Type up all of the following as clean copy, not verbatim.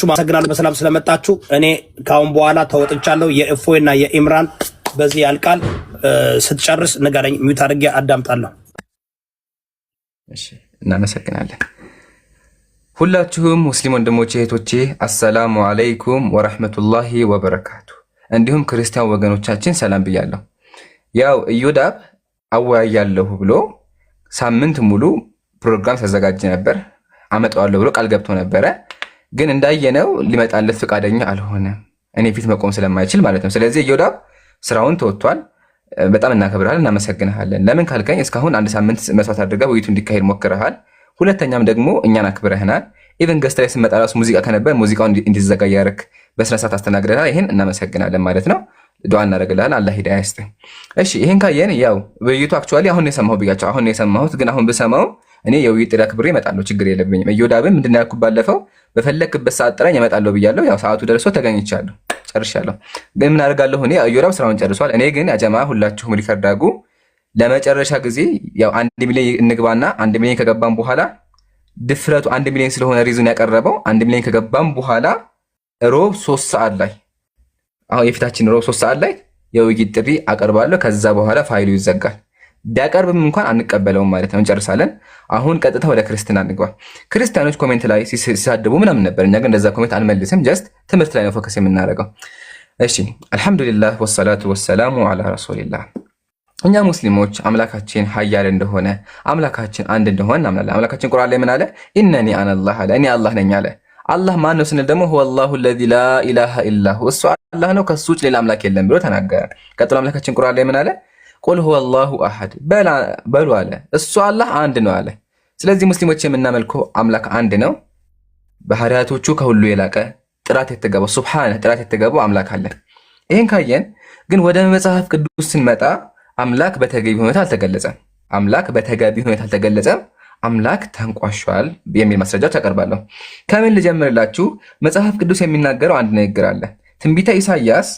ማሰግናለሁ በሰላም ስለመጣችሁ። እኔ ካሁን በኋላ ተወጥቻለሁ። የእፎይና የኢምራን በዚህ ያልቃል። ስትጨርስ ንገረኝ፣ ሚውት አድርጌ አዳምጣለሁ። እሺ፣ እናመሰግናለን። ሁላችሁም ሙስሊም ወንድሞቼ እህቶቼ፣ አሰላሙ አለይኩም ወራህመቱላሂ ወበረካቱ። እንዲሁም ክርስቲያን ወገኖቻችን ሰላም ብያለሁ። ያው ኢዮዳብ አወያያለሁ ብሎ ሳምንት ሙሉ ፕሮግራም ተዘጋጀ ነበር። አመጣዋለሁ ብሎ ቃል ገብቶ ነበረ። ግን እንዳየነው ሊመጣለት ፈቃደኛ አልሆነም። እኔ ፊት መቆም ስለማይችል ማለት ነው። ስለዚህ ኢዮዳብ ስራውን ተወጥቷል። በጣም እናከብርሃለን፣ እናመሰግንሃለን። ለምን ካልከኝ እስካሁን አንድ ሳምንት መስዋዕት አድርገህ ውይይቱ እንዲካሄድ ሞክረሃል። ሁለተኛም ደግሞ እኛን አክብረህናል። ኢቨን ገስት ላይ ስንመጣ ራሱ ሙዚቃ ከነበር ሙዚቃውን እንዲዘጋጅ ያደረክ በስነ ስርዓት አስተናግደናል። ይሄን እናመሰግናለን ማለት ነው። ዱዓ እናደርግልሃለን፣ አላህ ሂዳያ ይስጥህ። እሺ፣ ይሄን ካየን ያው ውይይቱ አክቹአሊ አሁን ነው የሰማሁት ብያቸው አሁን ነው የሰማሁት። ግን አሁን ብሰማው እኔ የውይይት ጥሪ አክብሬ እመጣለሁ፣ ችግር የለብኝም። ኢዮዳብም ምንድን ነው ያልኩት ባለፈው በፈለክበት ሰዓት ጥራኝ እመጣለሁ ብያለሁ። ያው ሰዓቱ ደርሶ ተገኝቻለሁ፣ ጨርሻለሁ። ግን ምን አደርጋለሁ እኔ ኢዮዳብ ስራውን ጨርሷል። እኔ ግን ያጀማ ሁላችሁም ሪከርድ አድርጉ። ለመጨረሻ ጊዜ ያው 1 ሚሊዮን እንግባና 1 ሚሊዮን ከገባን በኋላ ድፍረቱ 1 ሚሊዮን ስለሆነ ሪዝን ያቀረበው 1 ሚሊዮን ከገባን በኋላ ሮብ 3 ሰዓት ላይ አሁን የፊታችን ሮብ 3 ሰዓት ላይ የውይይት ጥሪ አቀርባለሁ። ከዛ በኋላ ፋይሉ ይዘጋል። ቢያቀርብም እንኳን አንቀበለውም ማለት ነው። እንጨርሳለን። አሁን ቀጥታ ወደ ክርስትና እንግባ። ክርስቲያኖች ኮሜንት ላይ ሲሳደቡ ምናምን ነበር። እኛ ግን እንደዛ ኮሜንት አንመልስም። ጀስት ትምህርት ላይ ነው ፎከስ የምናደርገው። እሺ፣ አልሐምዱሊላህ ወሰላቱ ወሰላሙ አላ ረሱሊላህ። እኛ ሙስሊሞች አምላካችን ሀያል እንደሆነ አምላካችን አንድ እንደሆነ እናምናለን። አምላካችን ቁርአን ላይ ምን አለ? ኢነኒ አነላህ አለ፣ እኔ አላህ ነኝ አለ። አላህ ማን ነው ስንል ደግሞ ሁወላሁ አለዚ ላ ኢላሃ ኢላሁ፣ እሱ አላህ ነው፣ ከሱ ውጭ ሌላ አምላክ የለም ብሎ ተናገረ። ቀጥሎ አምላካችን ቁርአን ላይ ምን አለ? ቁል ሁወላሁ አሐድ በሉ አለ፣ እሱ አላህ አንድ ነው አለ። ስለዚህ ሙስሊሞች የምናመልከው አምላክ አንድ ነው። ባህሪያቶቹ ከሁሉ የላቀ ጥራት የተገባው ሱብሃነ ጥራት የተገባው አምላክ አለ። ይሄን ካየን ግን ወደ መጽሐፍ ቅዱስ ስንመጣ አምላክ በተገቢ ሁኔታ አልተገለጸም። አምላክ በተገቢ ሁኔታ አልተገለጸም። አምላክ ተንቋሿል የሚል ማስረጃዎች አቀርባለሁ። ከምን ልጀምርላችሁ? መጽሐፍ ቅዱስ የሚናገረው አንድ ንግግር አለ። ትንቢተ ኢሳይያስ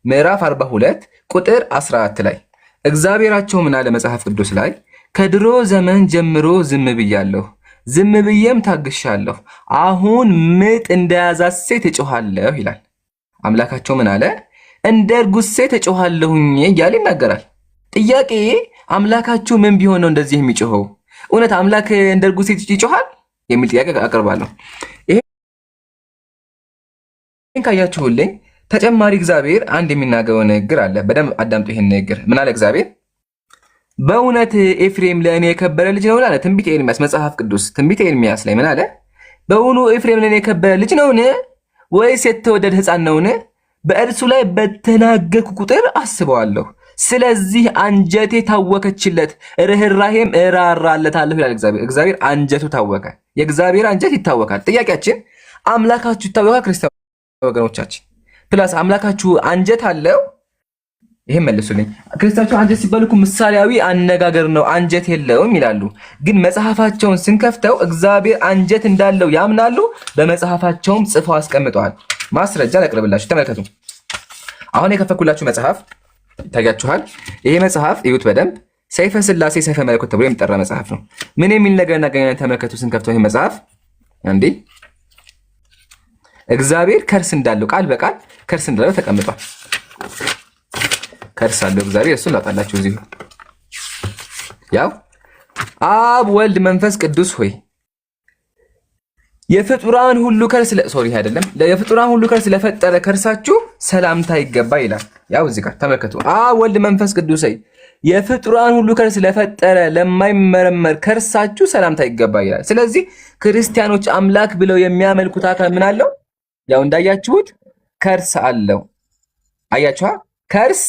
ምዕራፍ 42 ቁጥር 14 ላይ እግዚአብሔራቸው ምን አለ? መጽሐፍ ቅዱስ ላይ ከድሮ ዘመን ጀምሮ ዝም ብያለሁ፣ ዝም ብዬም ታግሻለሁ፣ አሁን ምጥ እንደያዛት ሴት እጮሃለሁ ይላል። አምላካቸው ምን አለ? እንደ እርጉዝ ሴት እጮሃለሁኝ እያለ ይናገራል። ጥያቄ፣ አምላካችሁ ምን ቢሆን ነው እንደዚህ የሚጮኸው? እውነት አምላክ እንደ እርጉዝ ሴት ይጮሃል የሚል ጥያቄ አቀርባለሁ። ይሄን ካያችሁልኝ ተጨማሪ እግዚአብሔር አንድ የሚናገረው ንግግር አለ። በደንብ አዳምጡ። ይሄን ንግግር ምን አለ እግዚአብሔር? በእውነት ኤፍሬም ለእኔ የከበረ ልጅ ነው አለ። ትንቢተ ኤርምያስ መጽሐፍ ቅዱስ ትንቢተ ኤርምያስ ላይ ምን አለ? በእውኑ ኤፍሬም ለእኔ የከበረ ልጅ ነውን? ወይስ የተወደደ ሕፃን ነውን? በእርሱ ላይ በተናገርኩ ቁጥር አስበዋለሁ። ስለዚህ አንጀቴ ታወከችለት፣ ርኅራሄም እራራለታለሁ ይላል እግዚአብሔር። እግዚአብሔር አንጀቱ ታወከ። የእግዚአብሔር አንጀት ይታወካል። ጥያቄያችን አምላካችሁ ይታወካል? ክርስቲያን ወገኖቻችን ፕላስ አምላካችሁ አንጀት አለው? ይሄን መልሱልኝ። ክርስቲያኖች አንጀት ሲባሉ እኮ ምሳሌያዊ አነጋገር ነው፣ አንጀት የለውም ይላሉ። ግን መጽሐፋቸውን ስንከፍተው እግዚአብሔር አንጀት እንዳለው ያምናሉ። በመጽሐፋቸውም ጽፈው አስቀምጠዋል። ማስረጃ ላቅርብላችሁ፣ ተመልከቱ። አሁን የከፈኩላችሁ መጽሐፍ ይታያችኋል። ይሄ መጽሐፍ እዩት በደንብ። ሰይፈ ስላሴ ሰይፈ መለኮት ተብሎ የሚጠራ መጽሐፍ ነው። ምን የሚል ነገር እናገኛለን? ተመልከቱ። ስንከፍተው ይሄ መጽሐፍ እንዴ እግዚአብሔር ከርስ እንዳለው ቃል በቃል ከርስ እንዳለው ተቀምጧል። ከርስ አለው እግዚአብሔር። እሱን ላጣላችሁ እዚህ ያው አብ ወልድ መንፈስ ቅዱስ ሆይ የፍጡራን ሁሉ ከርስ አይደለም የፍጡራን ሁሉ ከርስ ለፈጠረ ከርሳችሁ ሰላምታ ይገባ ይላል። ያው እዚህ ጋር ተመልከቱ። አብ ወልድ መንፈስ ቅዱስ ሆይ የፍጡራን ሁሉ ከርስ ለፈጠረ ለማይመረመር ከርሳችሁ ሰላምታ ይገባ ይላል። ስለዚህ ክርስቲያኖች አምላክ ብለው የሚያመልኩት አካል ምን አለው? ያው እንዳያችሁት ከርስ አለው። አያችኋ? ከርስ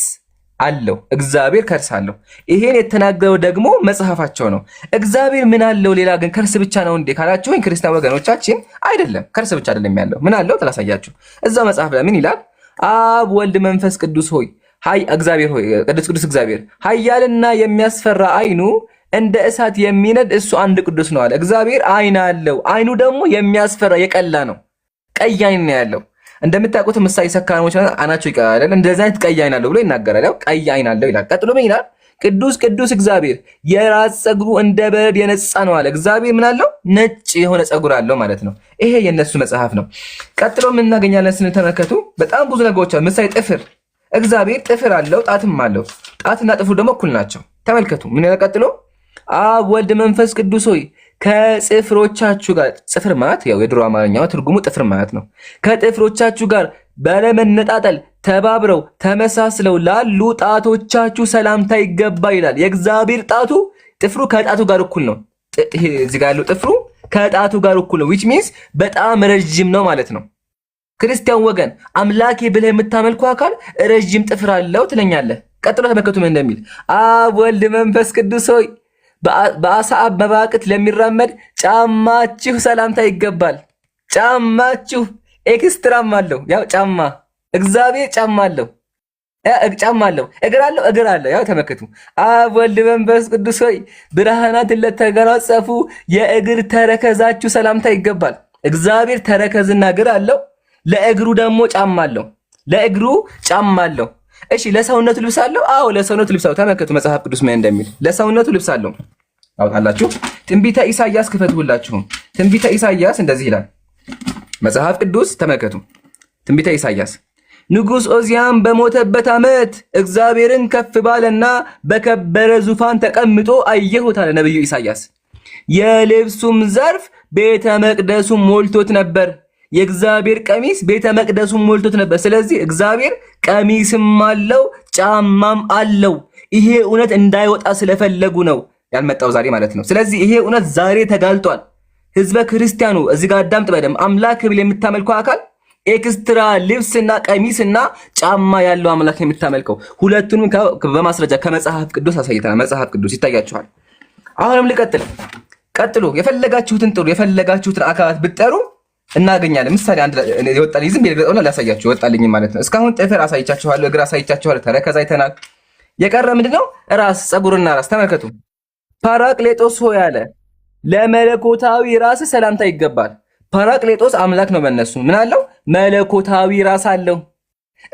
አለው። እግዚአብሔር ከርስ አለው። ይሄን የተናገረው ደግሞ መጽሐፋቸው ነው። እግዚአብሔር ምን አለው ሌላ? ግን ከርስ ብቻ ነው እንዴ ካላችሁ ክርስቲያን ወገኖቻችን አይደለም። ከርስ ብቻ አይደለም ያለው። ምን አለው ተላሳያችሁ። እዛ መጽሐፍ ላይ ምን ይላል? አብ ወልድ መንፈስ ቅዱስ ሆይ እግዚአብሔር ሆይ ቅዱስ እግዚአብሔር ኃያልና የሚያስፈራ አይኑ እንደ እሳት የሚነድ እሱ አንድ ቅዱስ ነው አለ። እግዚአብሔር አይን አለው። አይኑ ደግሞ የሚያስፈራ የቀላ ነው። ቀይ አይን ነው ያለው። እንደምታውቁት ምሳሌ ሰካራሞች አናቸው ይቀራል። እንደዚህ አይነት ቀይ አይን አለው ብሎ ይናገራል። ያው ቀይ አይን አለው ይላል። ቀጥሎ ምን ይላል? ቅዱስ ቅዱስ እግዚአብሔር የራስ ጸጉሩ እንደ በረድ የነጻ ነው አለ። እግዚአብሔር ምን አለው? ነጭ የሆነ ጸጉር አለው ማለት ነው። ይሄ የነሱ መጽሐፍ ነው። ቀጥሎ ምን እናገኛለን ስንተመከቱ በጣም ብዙ ነገሮች አሉ። ምሳሌ ጥፍር፣ እግዚአብሔር ጥፍር አለው፣ ጣትም አለው። ጣትና ጥፍሩ ደግሞ እኩል ናቸው። ተመልከቱ ምን ያለ ቀጥሎ አብ ወልድ መንፈስ ቅዱስ ሆይ ከጥፍሮቻችሁ ጋር፣ ጥፍር ማለት ያው የድሮ አማርኛው ትርጉሙ ጥፍር ማለት ነው። ከጥፍሮቻችሁ ጋር ባለመነጣጠል ተባብረው ተመሳስለው ላሉ ጣቶቻችሁ ሰላምታ ይገባ ይላል። የእግዚአብሔር ጣቱ ጥፍሩ ከጣቱ ጋር እኩል ነው። እዚህ ጋር ያለው ጥፍሩ ከጣቱ ጋር እኩል ነው። which means በጣም ረጅም ነው ማለት ነው። ክርስቲያን ወገን አምላኬ ብለህ የምታመልከው አካል ረጅም ጥፍር አለው ትለኛለህ። ቀጥሎ ተመልከቱ ምን እንደሚል አብ ወልድ መንፈስ ቅዱስ ሆይ በአሳ መባቅት ለሚራመድ ጫማችሁ ሰላምታ ይገባል። ጫማችሁ ኤክስትራም አለው። ያው ጫማ እግዚአብሔር ጫማ አለው፣ እግር አለው። ያው ተመልከቱ አብ ወልድ መንፈስ ቅዱስ ሆይ ብርሃናትን ለተጎናጸፉ የእግር ተረከዛችሁ ሰላምታ ይገባል። እግዚአብሔር ተረከዝና እግር አለው፣ ለእግሩ ደግሞ ጫማ አለው። ለእግሩ ጫማ አለው። እሺ ለሰውነቱ ልብስ አለው? አዎ ለሰውነቱ ልብስ አለው። ተመልከቱ መጽሐፍ ቅዱስ ምን እንደሚል ለሰውነቱ ልብስ አለው። አውጣላችሁ ትንቢተ ኢሳይያስ ክፈቱላችሁ። ትንቢተ ኢሳይያስ እንደዚህ ይላል መጽሐፍ ቅዱስ ተመልከቱ። ትንቢተ ኢሳይያስ ንጉሥ ዖዝያን በሞተበት ዓመት እግዚአብሔርን ከፍ ባለና በከበረ ዙፋን ተቀምጦ አየሁት አለ ነብዩ ኢሳይያስ። የልብሱም ዘርፍ ቤተ መቅደሱን ሞልቶት ነበር። የእግዚአብሔር ቀሚስ ቤተ መቅደሱን ሞልቶት ነበር። ስለዚህ እግዚአብሔር ቀሚስም አለው ጫማም አለው። ይሄ እውነት እንዳይወጣ ስለፈለጉ ነው ያልመጣው ዛሬ ማለት ነው። ስለዚህ ይሄ እውነት ዛሬ ተጋልጧል። ህዝበ ክርስቲያኑ እዚህ ጋር አዳምጥ በደምብ። አምላክ ብል የምታመልከው አካል ኤክስትራ ልብስና ቀሚስና ጫማ ያለው አምላክ የምታመልከው ሁለቱንም በማስረጃ ከመጽሐፍ ቅዱስ አሳይተናል። መጽሐፍ ቅዱስ ይታያችኋል። አሁንም ልቀጥል። ቀጥሎ የፈለጋችሁትን ጥሩ፣ የፈለጋችሁትን አካላት ብትጠሩ እናገኛለን። ምሳሌ አንድ የወጣልኝ ዝም ብዬ ላሳያችሁ ወጣልኝ ማለት ነው። እስካሁን ጥፍር አሳይቻችኋለሁ፣ እግር አሳይቻችኋለሁ፣ ተረከዝ አይተናል። የቀረ ምንድነው? ራስ፣ ጸጉርና ራስ። ተመልከቱ ፓራቅሌጦስ ሆይ አለ ለመለኮታዊ ራስ ሰላምታ ይገባል። ፓራቅሌጦስ አምላክ ነው በእነሱ ምን አለው? መለኮታዊ ራስ አለው።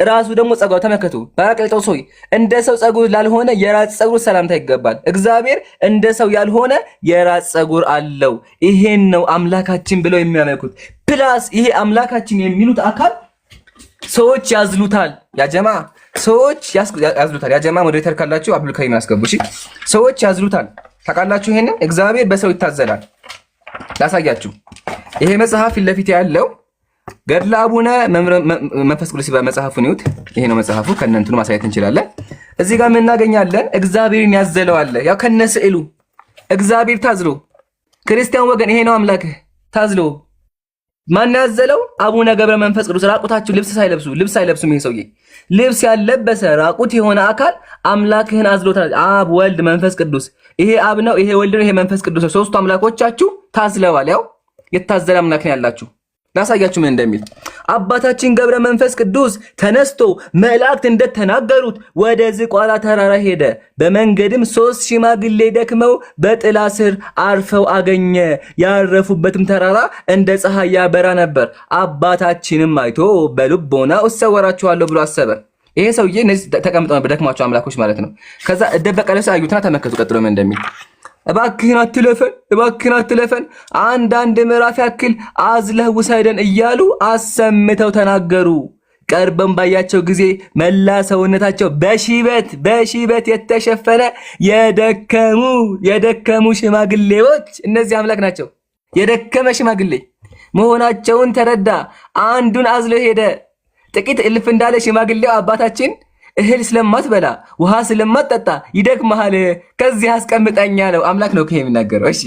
ራሱ ደግሞ ጸጉር። ተመልከቱ ፓራቅሌጦስ ሆይ እንደ ሰው ጸጉር ላልሆነ የራስ ጸጉር ሰላምታ ይገባል። እግዚአብሔር እንደ ሰው ያልሆነ የራስ ጸጉር አለው። ይሄን ነው አምላካችን ብለው የሚያመልኩት። ፕላስ ይሄ አምላካችን የሚሉት አካል ሰዎች ያዝሉታል። ያጀማ ሰዎች ያዝሉታል። ያጀማ ሞዴሬተር ካላችሁ አብዱል ከሪም አስገቡ። እሺ ሰዎች ያዝሉታል። ታውቃላችሁ ይሄንን እግዚአብሔር በሰው ይታዘላል። ላሳያችሁ። ይሄ መጽሐፍ ፊት ለፊት ያለው ገድለ አቡነ መንፈስ ቅዱስ መጽሐፉን ይዩት። ይሄ ነው መጽሐፉ። ከነንቱን ማሳየት እንችላለን። እዚህ ጋር ምን እናገኛለን? እግዚአብሔርን ያዘለው አለ። ያው ከነስዕሉ እግዚአብሔር ታዝሎ። ክርስቲያን ወገን ይሄ ነው አምላክህ ታዝሎ። ማን ያዘለው? አቡነ ገብረ መንፈስ ቅዱስ። ራቁታችሁ ልብስ አይለብሱም። ይሄ ሰውዬ ልብስ ያለበሰ ራቁት የሆነ አካል አምላክህን አዝሎታል። አብ ወልድ መንፈስ ቅዱስ። ይሄ አብ ነው፣ ይሄ ወልድ ነው፣ ይሄ መንፈስ ቅዱስ ነው። ሶስቱ አምላኮቻችሁ ታዝለዋል። ያው የታዘለ አምላክ ነው ያላችሁ። ላሳያችሁ ምን እንደሚል። አባታችን ገብረ መንፈስ ቅዱስ ተነስቶ መላእክት እንደተናገሩት ወደ ዝቋላ ተራራ ሄደ። በመንገድም 3 ሽማግሌ ደክመው በጥላ ስር አርፈው አገኘ። ያረፉበትም ተራራ እንደ ፀሐይ ያበራ ነበር። አባታችንም አይቶ በልቦናው እሰወራችኋለሁ ብሎ አሰበ። ይሄ ሰውዬ እነዚህ ተቀምጠው ነበር ደክሟቸው አምላኮች ማለት ነው። ከዛ እደበቀለሰ አዩትና ተመከቱ ቀጥሎ ምን እንደሚል። እባክህን አትለፈን፣ አንዳንድ ምዕራፍ ያክል አዝለህ ውሰደን እያሉ አሰምተው ተናገሩ። ቀርበን ባያቸው ጊዜ መላ ሰውነታቸው በሽበት የተሸፈነ የደከሙ ሽማግሌዎች፣ እነዚህ አምላክ ናቸው። የደከመ ሽማግሌ መሆናቸውን ተረዳ። አንዱን አዝሎ ሄደ። ጥቂት እልፍ እንዳለ ሽማግሌው አባታችን እህል ስለማትበላ ውሃ ስለማትጠጣ ይደክምሃል፣ ከዚህ አስቀምጠኝ አለው። አምላክ ነው የሚናገረው። እሺ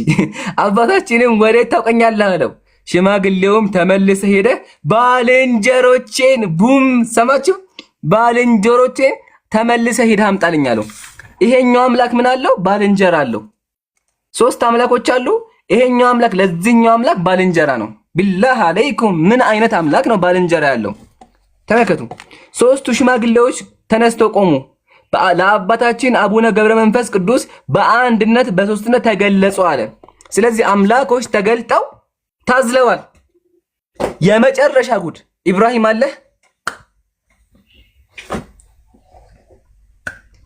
አባታችንም ወዴት ታውቀኛለህ አለው። ሽማግሌውም ተመልሰ ሄደ ባልንጀሮቼን ሰማችሁ? ባልንጀሮቼን ተመልሰ ሄደ አምጣልኝ አለው። ይሄኛው አምላክ ምን አለው? ባልንጀራ አለው። 3 አምላኮች አሉ። ይሄኛው አምላክ ለዚህኛው አምላክ ባልንጀራ ነው። ቢላህ አለይኩም ምን አይነት አምላክ ነው ባልንጀራ ያለው? ተመልከቱ። 3ቱ ሽማግሌዎች ተነስተው ቆሙ። ለአባታችን አቡነ ገብረ መንፈስ ቅዱስ በአንድነት በሶስትነት ተገለጹ አለ። ስለዚህ አምላኮች ተገልጠው ታዝለዋል። የመጨረሻ ጉድ ኢብራሂም አለ።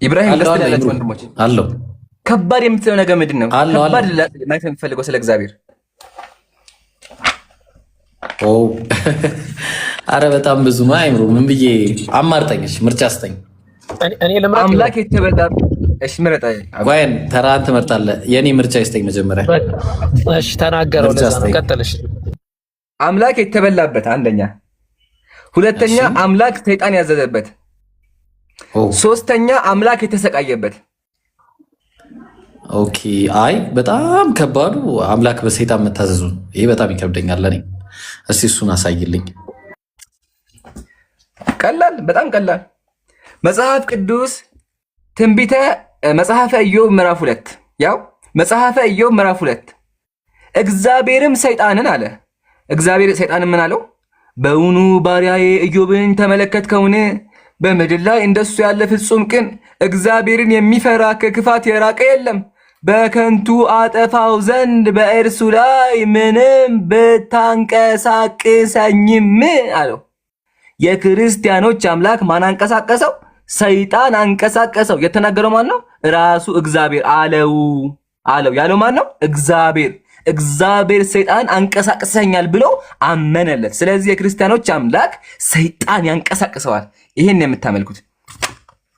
ኢብራሂም ደስ ያላችሁ ወንድሞች አለው። ከባድ የምትለው ነገር ምንድን ነው? ከባድ ማለት የምፈልገው ስለ እግዚአብሔር። አረ በጣም ብዙ ነው። አይምሩ ምን ብዬ አማርጠኝሽ? ምርጫ ስጠኝ። እኔ ለምራ አምላክ የተበላ እሺ፣ ምረጣ። ቆይን ተራን ትመርጣለህ። የኔ ምርጫ ይስጠኝ መጀመሪያ። እሺ ተናገረው። ቀጥልሽ። አምላክ የተበላበት አንደኛ፣ ሁለተኛ አምላክ ሰይጣን ያዘዘበት፣ ሶስተኛ አምላክ የተሰቃየበት። ኦኬ። አይ በጣም ከባዱ አምላክ በሰይጣን መታዘዙ፣ ይሄ በጣም ይከብደኛል ለኔ። እስቲ እሱን አሳይልኝ። ቀላል፣ በጣም ቀላል። መጽሐፍ ቅዱስ ትንቢተ መጽሐፈ ኢዮብ ምዕራፍ 2 ያው መጽሐፈ ኢዮብ ምዕራፍ 2 እግዚአብሔርም ሰይጣንን አለ። እግዚአብሔር ሰይጣንን ምን አለው? በውኑ ባሪያዬ ኢዮብን ተመለከትከውን? በምድር ላይ እንደሱ ያለ ፍጹም ቅን እግዚአብሔርን የሚፈራ ከክፋት የራቀ የለም። በከንቱ አጠፋው ዘንድ በእርሱ ላይ ምንም ብታንቀሳቅሰኝም አለው። የክርስቲያኖች አምላክ ማን አንቀሳቀሰው? ሰይጣን አንቀሳቀሰው። የተናገረው ማን ነው? ራሱ እግዚአብሔር አለው። ያለው ማን ነው? እግዚአብሔር። እግዚአብሔር ሰይጣን አንቀሳቅሰኛል ብሎ አመነለት። ስለዚህ የክርስቲያኖች አምላክ ሰይጣን ያንቀሳቅሰዋል። ይሄን የምታመልኩት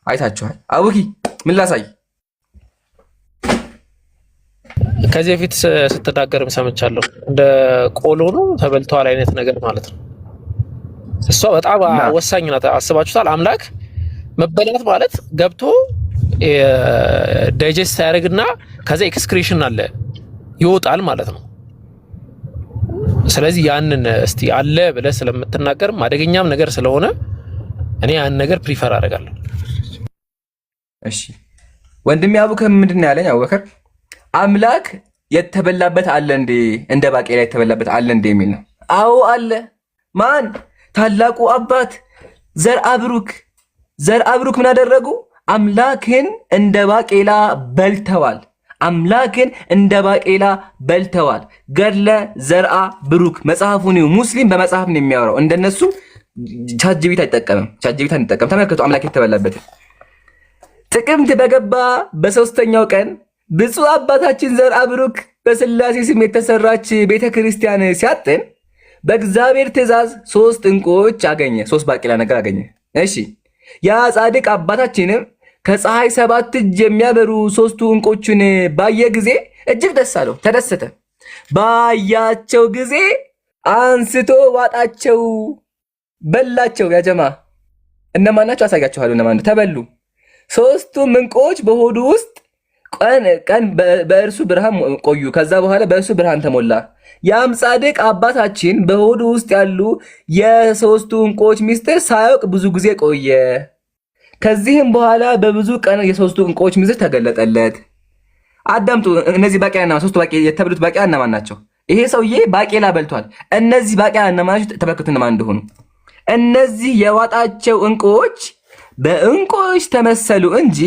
አይታችኋል። አቡኪ ምን ላሳይ? ከዚህ በፊት ስትናገርም ሰምቻለሁ። እንደ ቆሎ ነው ተበልተዋል አይነት ነገር ማለት ነው። እሷ በጣም ወሳኝ ናት። አስባችሁታል? አምላክ መበላት ማለት ገብቶ ዳይጀስት ያደርግና ከዛ ኤክስክሪሽን አለ ይወጣል ማለት ነው። ስለዚህ ያንን እስቲ አለ ብለህ ስለምትናገር አደገኛም ነገር ስለሆነ እኔ ያን ነገር ፕሪፈር አደርጋለሁ። እሺ ወንድሜ አቡከር ምንድን ነው ያለኝ? አቡበከር አምላክ የተበላበት አለ እንዴ? እንደ ባቄላ የተበላበት አለ እንዴ የሚል ነው። አዎ አለ። ማን? ታላቁ አባት ዘርአ ብሩክ ምን አደረጉ? አምላክን እንደ ባቄላ በልተዋል። አምላክን እንደ ባቄላ በልተዋል። ገድለ ዘርአ ብሩክ መጽሐፉን ሙስሊም በመጽሐፍ ነው የሚያወራው። እንደነሱ ቻትጂቢት አይጠቀምም። ቻትጂቢት አንጠቀም። ተመልከቱ አምላክ የተበላበት። ጥቅምት በገባ በሶስተኛው ቀን ብፁዕ አባታችን ዘርአ ብሩክ በስላሴ ስም የተሰራች ቤተክርስቲያን ሲያጥን በእግዚአብሔር ትእዛዝ 3 ዕንቁዎች አገኘ። 3 ባቄላ ነገር አገኘ። እሺ ያ ጻድቅ አባታችንም ከፀሐይ 7 እጅ የሚያበሩ 3 ዕንቁዎችን ባየ ጊዜ እጅግ ደስ አለው፣ ተደሰተ። ባያቸው ጊዜ አንስቶ ዋጣቸው፣ በላቸው። ያጀማ እነማን ናቸው? አሳያችኋለሁ። እነማን ተበሉ? 3ቱም ዕንቁዎች በሆዱ ውስጥ ቀን በእርሱ ብርሃን ቆዩ። ከዛ በኋላ በእርሱ ብርሃን ተሞላ። ያም ጻድቅ አባታችን በሆዱ ውስጥ ያሉ የ3ቱ ዕንቁዎች ሚስጥር ሳያውቅ ብዙ ጊዜ ቆየ። ከዚህም በኋላ በብዙ ቀን የ3ቱ ዕንቁዎች ሚስጥር ተገለጠለት። አዳምጡ። እነዚህ ባቄላ 3ቱ ባቄላ የተበሉት ባቄላ እነማን ናቸው? ይሄ ሰውዬ ባቄላ በልቷል። እነዚህ ባቄላ እነማን ናቸው? ተመልከቱ እነማን እንደሆኑ። እነዚህ የዋጣቸው ዕንቁዎች በዕንቁዎች ተመሰሉ እንጂ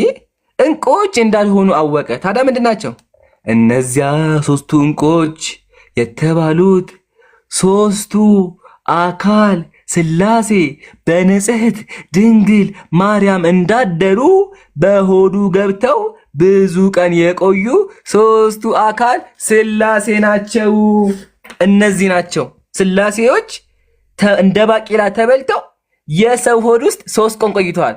ዕንቁዎች እንዳልሆኑ አወቀ። ታዲያ ምንድን ናቸው? እነዚያ 3ቱ ዕንቁዎች የተባሉት 3ቱ አካል ሥላሴ በንጽሕት ድንግል ማርያም እንዳደሩ በሆዱ ገብተው ብዙ ቀን የቆዩ 3ቱ አካል ሥላሴ ናቸው። እነዚህ ናቸው ሥላሴዎች እንደ ባቄላ ተበልተው የሰው ሆድ ውስጥ 3 ቀን ቆይተዋል።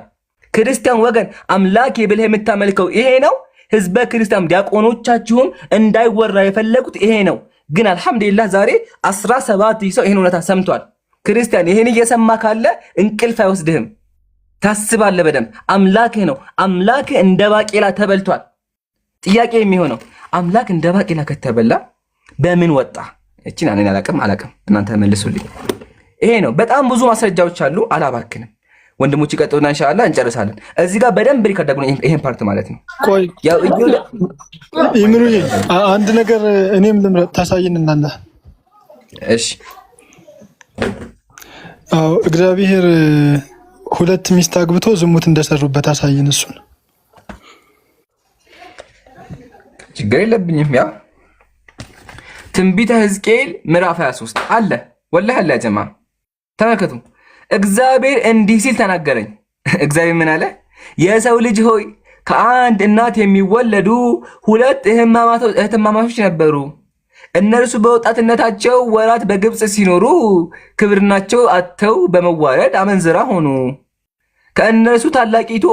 ክርስቲያን ወገን አምላክ ብለህ የምታመልከው ይሄ ነው። ህዝበ ክርስቲያን ዲያቆኖቻችሁም እንዳይወራ የፈለጉት ይሄ ነው። ግን አልሐምዱሊላህ ዛሬ 17 ሰው ይሄን እውነታ ሰምቷል። ክርስቲያን ይሄን እየሰማ ካለ እንቅልፍ አይወስድህም። ታስባለህ በደንብ። አምላክህ ነው። አምላክህ እንደ ባቄላ ተበልቷል። ጥያቄ የሚሆነው አምላክ እንደ ባቄላ ከተበላ በምን ወጣ? እቺን እኔ አላቅም፣ እናንተ መልሱልኝ። ይሄ ነው። በጣም ብዙ ማስረጃዎች አሉ። አላባክንም። ወንድሞች ይቀጥሉና ኢንሻአላህ እንጨርሳለን። እዚህ ጋር በደንብ ሪከርድ አድርጉ ይሄን ፓርት ማለት ነው። ቆይ ይምሩኝ አንድ ነገር እኔም ልምረጥ ታሳይንናና። እሺ አዎ እግዚአብሔር 2 ሚስት አግብቶ ዝሙት እንደሰሩበት አሳይን። እሱን ችግር የለብኝም። ያ ትንቢተ ሕዝቅኤል ምዕራፍ 23 አለ። ወላሂ አለ። ጀማ ተመልከቱ። እግዚአብሔር እንዲህ ሲል ተናገረኝ። እግዚአብሔር ምን አለ? የሰው ልጅ ሆይ ከአንድ እናት የሚወለዱ ሁለት እህትማማቾች ነበሩ። እነርሱ በወጣትነታቸው ወራት በግብፅ ሲኖሩ ክብርናቸው አጥተው በመዋረድ አመንዝራ ሆኑ። ከእነርሱ ታላቂቱ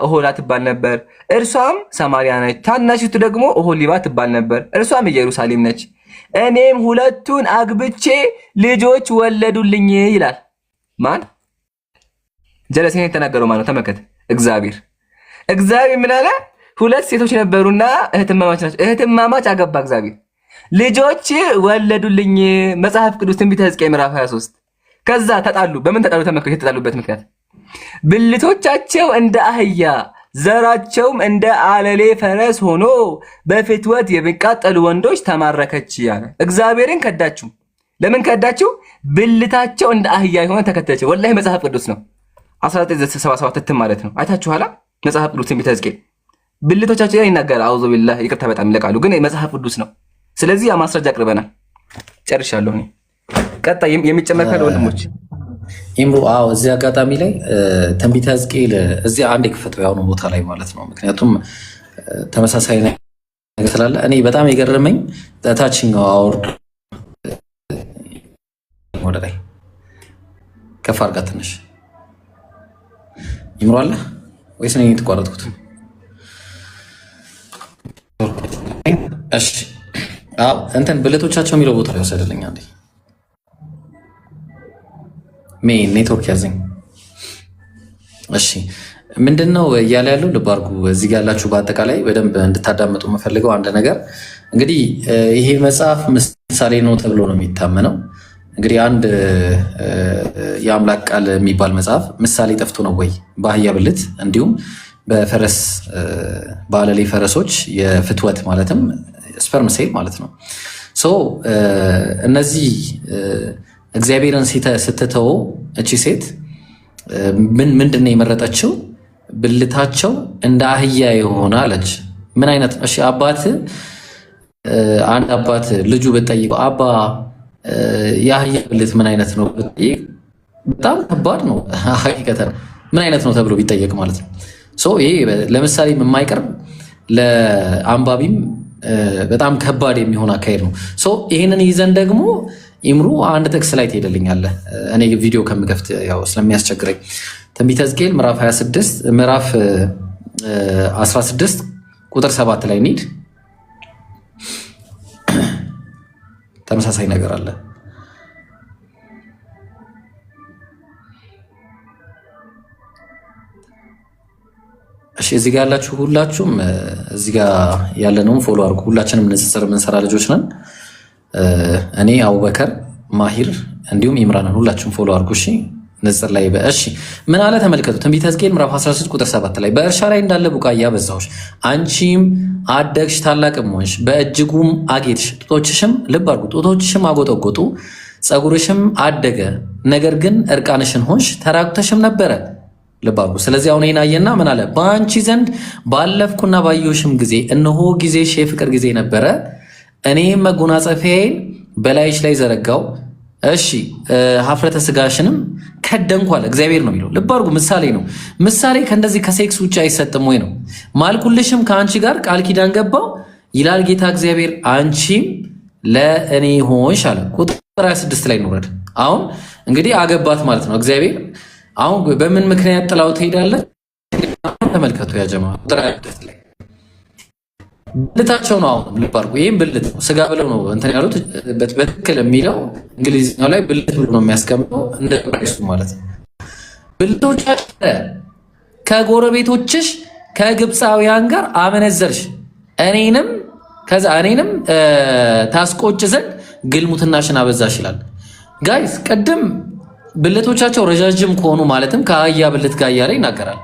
ኦሖላ ትባል ነበር፣ እርሷም ሰማርያ ነች። ታናሽቱ ደግሞ ኦሖሊባ ትባል ነበር፣ እርሷም ኢየሩሳሌም ነች። እኔም ሁለቱን አግብቼ ልጆች ወለዱልኝ ይላል። ማን? ጀለሴን የተናገረው ማነው? ተመልከት። እግዚአብሔር ምን አለ? ሁለት ሴቶች ነበሩና እህትማማች ናቸው። እህትማማች አገባ እግዚአብሔር፣ ልጆች ወለዱልኝ። መጽሐፍ ቅዱስ ትንቢተ ሕዝቅኤል ምዕራፍ 23። ከዛ ተጣሉ። በምን ተጣሉ? ተመልከት የተጣሉበት ምክንያት። ብልቶቻቸው እንደ አህያ ዘራቸውም እንደ አለሌ ፈረስ ሆኖ በፍትወት የሚቃጠሉ ወንዶች ተማረከች ያለ። እግዚአብሔርን ከዳችሁ። ለምን ከዳችሁ? ብልታቸው እንደ አህያ የሆነ ተከተለች። ወላሂ መጽሐፍ ቅዱስ ነው። 1977 እትም ማለት ነው። አይታችኋላ? መጽሐፍ ቅዱስ ትንቢተ ሕዝቅኤል ብልቶቻቸው ይናገራል። አውዙ ቢላህ፣ ይቅርታ በጣም ይለቃሉ፣ ግን መጽሐፍ ቅዱስ ነው። ስለዚህ ማስረጃ አቅርበናል። ጨርሻለሁ። ቀጣይ የሚጨመር ካለ ወንድሞች ኢምሩ። እዚህ አጋጣሚ ላይ ትንቢተ ሕዝቅኤል እዚህ አንድ የክፈተው ያሁኑ ቦታ ላይ ማለት ነው። ምክንያቱም ተመሳሳይ ነገር ስላለ እኔ በጣም የገረመኝ ታችኛው አውርድ ወደ ላይ ከፍ አድርጋ ትንሽ ኢምሩ አለ ወይስ ነው የተቋረጥኩት? እሺ እንትን ብልቶቻቸው የሚለው ቦታ ላይ ወሰደልኝ አንዴ። ኔትወርክ ያዘኝ። እሺ ምንድነው እያለ ያለው? ልብ አድርጉ። እዚህ ጋር ያላችሁ በአጠቃላይ በደንብ እንድታዳምጡ የምፈልገው አንድ ነገር እንግዲህ ይሄ መጽሐፍ ምሳሌ ነው ተብሎ ነው የሚታመነው። እንግዲህ አንድ የአምላክ ቃል የሚባል መጽሐፍ ምሳሌ ጠፍቶ ነው ወይ? በአህያ ብልት እንዲሁም በፈረስ በአለሌ ፈረሶች የፍትወት ማለትም ስፐርም ሴል ማለት ነው። እነዚህ እግዚአብሔርን ስትተው እቺ ሴት ምንድን ነው የመረጠችው? ብልታቸው እንደ አህያ የሆነ አለች። ምን አይነት? እሺ አባት አንድ አባት ልጁ ብትጠይቀው አባ የአህያ ብልት ምን አይነት ነው ብትጠይቅ በጣም ከባድ ነው። ሀቂቀተን ምን አይነት ነው ተብሎ ቢጠየቅ ማለት ነው። ይሄ ለምሳሌ የማይቀርብ ለአንባቢም በጣም ከባድ የሚሆን አካሄድ ነው። ይህንን ይዘን ደግሞ ኢምሩ አንድ ጥቅስ ላይ ትሄድልኛለህ። እኔ ቪዲዮ ከምከፍት ያው ስለሚያስቸግረኝ ትንቢተ ሕዝቅኤል ምዕራፍ 26 ምዕራፍ 16 ቁጥር 7 ላይ እንሂድ። ተመሳሳይ ነገር አለ። እሺ እዚህ ጋር ያላችሁ ሁላችሁም እዚህ ጋር ያለነውን ፎሎ አድርጉ። ሁላችንም ንጽጽር የምንሰራ ልጆች ነን። እኔ አቡበከር ማሂር እንዲሁም ኢምራንን ሁላችሁም ፎሎ አድርጉ። እሺ ንጽጽር ላይ እሺ ምን አለ ተመልከቱ። ትንቢተ ሕዝቅኤል ምዕራፍ 16 ቁጥር 7 ላይ በእርሻ ላይ እንዳለ ቡቃያ በዛሁሽ፣ አንቺም አደግሽ ታላቅም ሆንሽ፣ በእጅጉም አጌጥሽ፣ ጡቶችሽም ልብ አድርጉ፣ ጡቶችሽም አጎጠጎጡ፣ ፀጉርሽም አደገ፣ ነገር ግን እርቃንሽን ሆንሽ፣ ተራቁተሽም ነበረ። ልብ አድርጉ። ስለዚህ አሁን ይህን አየና ምን አለ? በአንቺ ዘንድ ባለፍኩና ባየሁሽም ጊዜ እነሆ ጊዜሽ የፍቅር ጊዜ ነበረ፣ እኔም መጎናጸፊያዬን በላይሽ ላይ ዘረጋው፣ እሺ ሀፍረተ ስጋሽንም ከደንኩ አለ። እግዚአብሔር ነው የሚለው። ልብ አድርጉ። ምሳሌ ነው። ምሳሌ ከእንደዚህ ከሴክስ ውጭ አይሰጥም ወይ ነው? ማልኩልሽም ከአንቺ ጋር ቃል ኪዳን ገባው ይላል ጌታ እግዚአብሔር፣ አንቺም ለእኔ ሆንሽ አለ። ቁጥር 26 ላይ እንውረድ። አሁን እንግዲህ አገባት ማለት ነው እግዚአብሔር። አሁን በምን ምክንያት ጥላው ትሄዳለች? ተመልከቱ ያጀማ ቁጥር 26 ላይ ብልታቸው ነው። አሁን ልብ አድርጉ። ይህም ብልት ነው፣ ስጋ ብለው ነው እንትን ያሉት። በትክክል የሚለው እንግሊዝኛው ላይ ብልት ብሎ ነው የሚያስቀምጠው፣ እንደ ሱ ማለት ነው። ብልቶቻች ከጎረቤቶችሽ ከግብፃውያን ጋር አመነዘርሽ፣ እኔንም ታስቆጭ ዘንድ ግልሙትናሽን አበዛሽ ይላል። ጋይስ ቅድም ብልቶቻቸው ረዣዥም ከሆኑ ማለትም ከአህያ ብልት ጋር እያለ ይናገራል።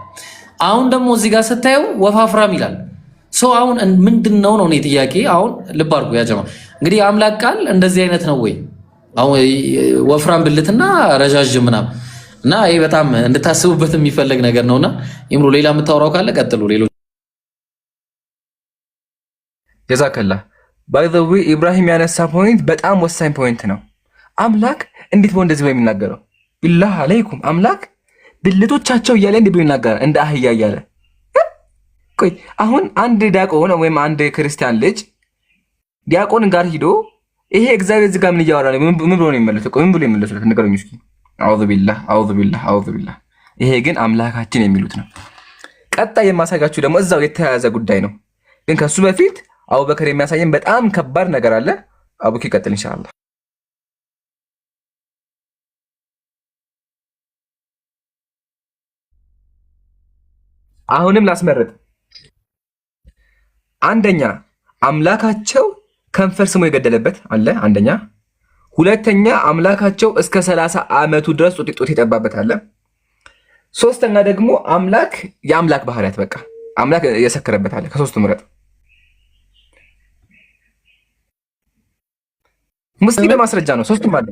አሁን ደግሞ እዚህ ጋር ስታዩ ወፋፍራም ይላል። አሁን ምንድን ነው እኔ ጥያቄ። አሁን ልብ አድርጉ ያጀማ እንግዲህ የአምላክ ቃል እንደዚህ አይነት ነው ወይ? አሁን ወፍራም ብልትና ረዣዥም ምናምን እና ይሄ በጣም እንድታስቡበት የሚፈለግ ነገር ነውና ይምሩ። ሌላ የምታወራው ካለ ቀጥሉ። ሌሎች ጀዛከላ ባይ ዘ ዌይ ኢብራሂም ያነሳ ፖይንት በጣም ወሳኝ ፖይንት ነው። አምላክ እንዴት ነው እንደዚህ የሚናገረው? ቢላህ አለይኩም አምላክ ብልቶቻቸው እያለ እንዴት ብሎ ይናገራል? እንደ አህያ እያለ ቆይ አሁን አንድ ዲያቆን ወይም አንድ ክርስቲያን ልጅ ዲያቆን ጋር ሂዶ ይሄ እግዚአብሔር እዚህ ጋር ምን እያወራ ነው? ምን ብሎ ነው የሚመለሰው? ምን ብሎ የሚመለሰው? ንገሩኝ እስኪ። አዑዙ ቢላህ አዑዙ ቢላህ አዑዙ ቢላህ። ይሄ ግን አምላካችን የሚሉት ነው። ቀጣይ የማሳያችሁ ደግሞ እዛው የተያያዘ ጉዳይ ነው። ግን ከሱ በፊት አቡበከር የሚያሳየን በጣም ከባድ ነገር አለ። አቡኪ ቀጥል ኢንሻአላህ። አሁንም ላስመርጥ። አንደኛ አምላካቸው ከንፈር ስሞ የገደለበት አለ አንደኛ። ሁለተኛ አምላካቸው እስከ 30 ዓመቱ ድረስ ጡት የጠባበት አለ። ሶስተኛ ደግሞ አምላክ የአምላክ ባህሪያት በቃ አምላክ የሰከረበት አለ። ከሶስቱ ምረጥ። ሙስሊም በማስረጃ ነው። ሶስቱም አለ።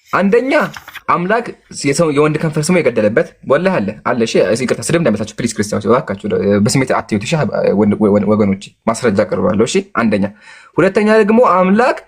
አንደኛ አምላክ የወንድ ከንፈር ስሞ የገደለበት ወላሂ አለ። እሺ ይቅርታ ስድብ እንዳይመስላችሁ ፕሊዝ ክርስቲያኖች እባካችሁ በስሜት አትዩት። እሺ ወገኖች ማስረጃ ቀርባለሁ። እሺ አንደኛ። ሁለተኛ ደግሞ አምላክ